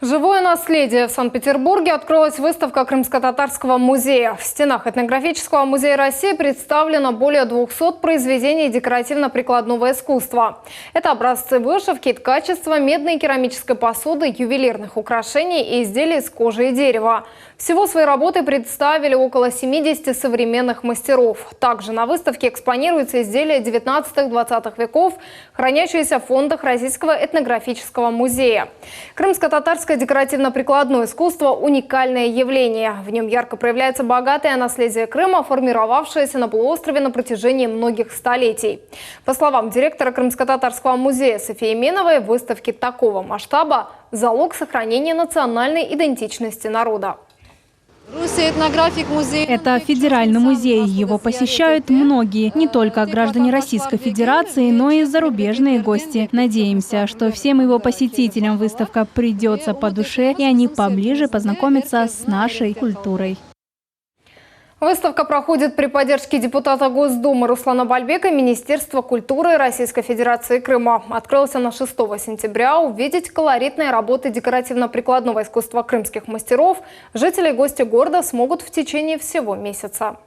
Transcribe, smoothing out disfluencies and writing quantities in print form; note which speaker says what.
Speaker 1: Живое наследие. В Санкт-Петербурге открылась выставка Крымско-татарского музея. В стенах Этнографического музея России представлено более 200 произведений декоративно-прикладного искусства. Это образцы вышивки, ткачества, медной и керамической посуды, ювелирных украшений и изделий из кожи и дерева. Всего свои работы представили около 70 современных мастеров. Также на выставке экспонируются изделия 19-20 веков, хранящиеся в фондах Российского этнографического музея. Крымско-татарское декоративно-прикладное искусство – уникальное явление. В нем ярко проявляется богатое наследие Крыма, формировавшееся на полуострове на протяжении многих столетий. По словам директора Крымско-татарского музея Софии Меновой, выставки такого масштаба – залог сохранения национальной идентичности народа.
Speaker 2: Это федеральный музей. Его посещают многие, не только граждане Российской Федерации, но и зарубежные гости. Надеемся, что всем его посетителям выставка придется по душе, и они поближе познакомятся с нашей культурой.
Speaker 1: Выставка проходит при поддержке депутата Госдумы Руслана Бальбека и Министерства культуры Российской Федерации Крыма. Открылся на 6 сентября. Увидеть колоритные работы декоративно-прикладного искусства крымских мастеров жители и гости города смогут в течение всего месяца.